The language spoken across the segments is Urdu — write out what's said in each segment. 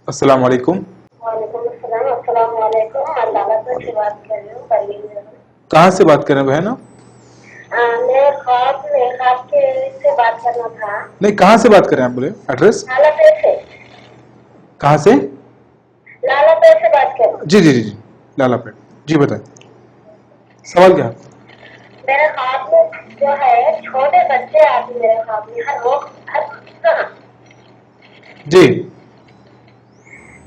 السلام علیکم. وعلیکم السلام. السلام علیکم. میں لالا سے بات کر رہی ہوں پروین. کہاں سے بات کر رہے ہیں بہن آپ؟ میں خواب سے بات کرنا تھا. نہیں, کہاں سے بات کر رہے ہیں آپ, بولے ایڈریس لالا پیٹ سے. کہاں سے؟ لالا پیٹ سے بات کر رہی ہوں. جی جی جی جی, لالا پیٹ. جی بتائیں, سوال کیا ہے؟ میرے خواب میں جو ہے چھوٹے بچے آتے میرے خواب میں ہر وقت. جی.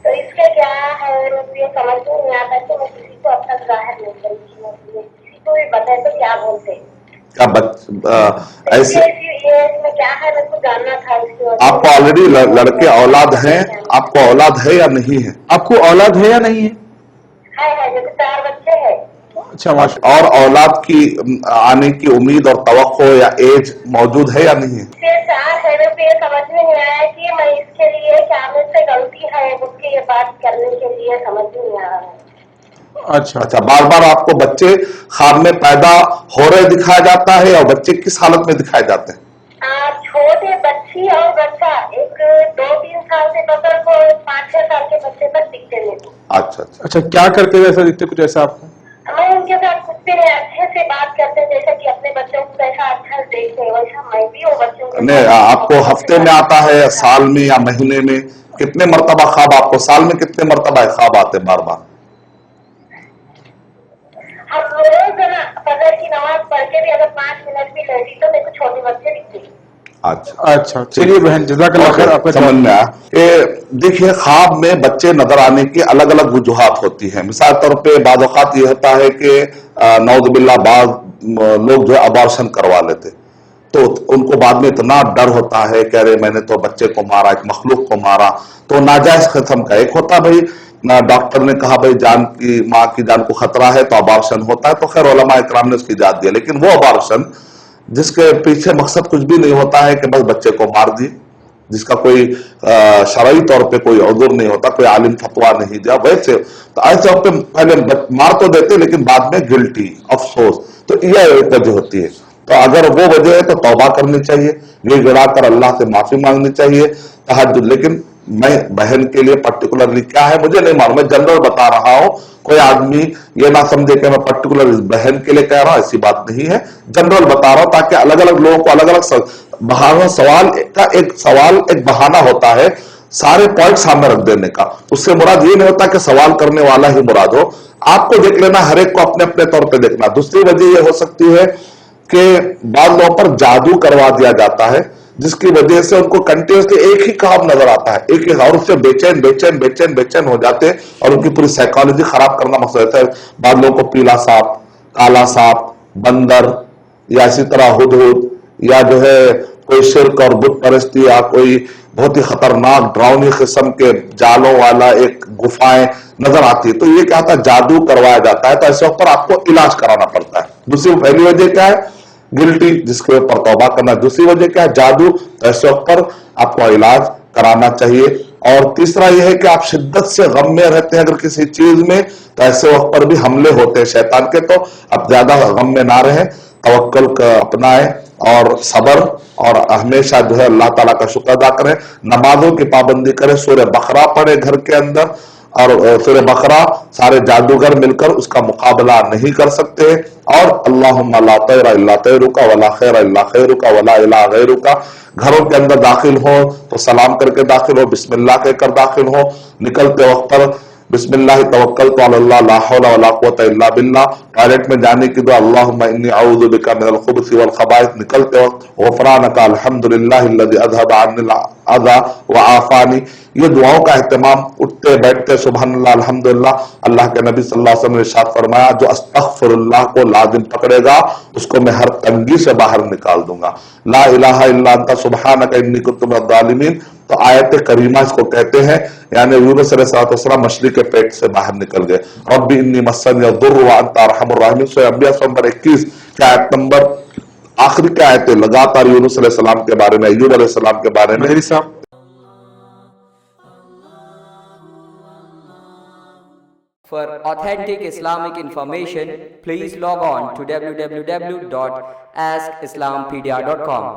تو اس کے کیا ہے مجھے سمجھ نہیں آتا کہ میں کسی کو اب تک ظاہر نہیں کری. کسی کو بھی بتائے تو کیا بولتے ہیں. ایسے اس میں کیا ہے میرے کو جاننا تھا. اس کی آپ کو آلریڈی لڑکے اولاد ہیں, آپ کو اولاد ہے یا نہیں ہے؟ آپ کو اولاد ہے یا نہیں ہے؟ ہے جیسے 4 بچے ہیں. اچھا, ماشاء اور اولاد کی آنے کی امید اور توقع یا ایج موجود ہے یا نہیں ہے؟ 4 ہے. میرے کو یہ سمجھ میں نہیں آیا کہ میں اس کے لیے کیا مجھ سے غلطی ہے اس کی یہ بات کرنے کے لیے سمجھ نہیں آ رہا ہے. اچھا اچھا, بار بار آپ کو بچے خواب میں پیدا ہو رہے دکھایا جاتا ہے, اور بچے کس حالت میں دکھائے جاتے ہیں؟ چھوٹے بچی اور بچہ ایک 2-3 سال سے پکڑ کو 5-6 سال کے بچے تک دکھتے میرے کو. اچھا اچھا, اچھا, کیا کرتے ہوئے ایسا دکھتے کچھ ایسا آپ کو؟ میں ان کے ساتھ کچھ بھی نہیں, اچھے سے بات کرتے جیسا کہ اپنے بچوں کو کیسا اچھا دیکھتے ویسا میں بھی وہ بچوں کے نہیں, آپ کو ہفتے میں آتا ہے یا سال میں یا مہینے میں؟ کتنے مرتبہ خواب آپ کو سال میں کتنے مرتبہ خواب آتے بار بار؟ ہم روز نا فجر کی نماز پڑھ کے بھی اگر 5 منٹ بھی لیتی تو میرے کو چھوٹے بچے دکھتے. اچھا اچھا, چلیے بہن, جزاک اللہ خیر. آپ کا سمجھ میں آیا کہ دیکھیے خواب میں بچے نظر آنے کی الگ الگ وجوہات ہوتی ہیں. مثال طور پہ بعض اوقات یہ ہوتا ہے کہ نعوذ باللہ بعض لوگ جو ہے ابارشن کروا لیتے, تو ان کو بعد میں اتنا ڈر ہوتا ہے کہ ارے میں نے تو بچے کو مارا, ایک مخلوق کو مارا. تو ناجائز قسم کا ایک ہوتا بھائی ڈاکٹر نے کہا بھائی جان کی ماں کی جان کو خطرہ ہے تو ابارشن ہوتا ہے, تو خیر علماء اکرام نے اس کی اجازت دیا. لیکن وہ ابارشن جس کے پیچھے مقصد کچھ بھی نہیں ہوتا ہے کہ بس بچے کو مار دی, جس کا کوئی شرعی طور پہ کوئی عذر نہیں ہوتا, کوئی عالم فتویٰ نہیں دیا, ویسے تو ایسے وقت پہلے مار تو دیتے لیکن بعد میں گلٹی, افسوس. تو یہ ایک وجہ ہوتی ہے. تو اگر وہ وجہ ہے تو توبہ کرنی چاہیے, یہ گڑا کر اللہ سے معافی مانگنی چاہیے, تہجد. لیکن میں بہن کے لیے پرٹیکولرلی کیا ہے مجھے نہیں معلوم, میں جنرل بتا رہا ہوں. کوئی آدمی یہ نہ سمجھے کہ میں پرٹیکولر بہن کے لیے کہہ رہا ہوں, ایسی بات نہیں ہے. جنرل بتا رہا ہوں تاکہ الگ الگ لوگوں کو الگ الگ بہانہ, سوال ایک بہانہ ہوتا ہے سارے پوائنٹ سامنے رکھ دینے کا. اس سے مراد یہ نہیں ہوتا کہ سوال کرنے والا ہی مراد ہو. آپ کو دیکھ لینا, ہر ایک کو اپنے اپنے طور پہ دیکھنا. دوسری وجہ یہ ہو سکتی ہے کہ بعض لوگوں پر جادو کروا دیا جاتا ہے, جس کی وجہ سے ان کو کنٹینیوسلی ایک ہی خواب نظر آتا ہے, ایک ہی, اور اس سے بے چین ہو جاتے ہیں, اور ان کی پوری سائیکالوجی خراب کرنا مقصد ہوتا ہے. بعض لوگوں کو پیلا سانپ, کالا سانپ, بندر, یا اسی طرح ہدہد, یا جو ہے کوئی شرک اور بت پرستی, یا کوئی بہت ہی خطرناک ڈراؤنی قسم کے جالوں والا ایک گفائیں نظر آتی ہے. تو یہ کیا ہوتا ہے, جادو کروایا جاتا ہے. تو ایسے وقت پر آپ کو علاج کرانا پڑتا ہے. دوسری پہلی وجہ کیا ہے, گلٹی, جس کے اوپر توبہ کرنا. دوسری وجہ کیا ہے, جادو. ایسے وقت پر آپ کو علاج کرانا چاہیے. اور تیسرا یہ ہے کہ آپ شدت سے غم میں رہتے ہیں اگر کسی چیز میں, تو ایسے وقت پر بھی حملے ہوتے ہیں شیطان کے. تو اب زیادہ غم میں نہ رہیں, توکل کا اپنائیں اور صبر, اور ہمیشہ جو ہے اللہ تعالیٰ کا شکر ادا کریں. نمازوں کی پابندی کریں, سورہ بقرہ پڑھیں گھر کے اندر, اور سورہ بقرہ سارے جادوگر مل کر اس کا مقابلہ نہیں کر سکتے. اور اللہم لا طیر الا طیرک ولا خیر الا خیرک ولا الہ غیرک. گھروں کے اندر داخل ہو تو سلام کر کے داخل ہو, بسم اللہ کہہ کر داخل ہو. نکلتے وقت پر بسم اللہ توکلت علی اللہ لا حول ولا قوۃ الا باللہ. ٹوائلٹ میں جانے کی دعا, اللہم انی اعوذ بک من الخبث والخبائث. نکلتے وقت غفرانک الحمدللہ الذی اذھب عنی الاذی وعافانی. یہ دعاؤں کا اہتمام اٹھتے بیٹھتے سبحان اللہ الحمدللہ. اللہ کے نبی صلی اللہ علیہ وسلم نے ارشاد فرمایا, جو استغفر اللہ کو لازم پکڑے گا اس کو میں ہر تنگی سے باہر نکال دوں گا. لا الہ الا انت سبحانک انی کنت من الظالمین. تو آیت کریمہ اس کو کہتے ہیں, یعنی یونس علیہ السلام مچھلی کے پیٹ سے باہر نکل گئے. رب انی مسنی الضر وانت ارحم الراحمین. سورہ انبیاء نمبر 21 کی آیت نمبر آخری کی آیتیں لگاتار یونس علیہ السلام کے بارے میں, ایوب علیہ السلام کے بارے میں. مہری صاحب, For authentic Islamic information, please log on to www.askislampedia.com.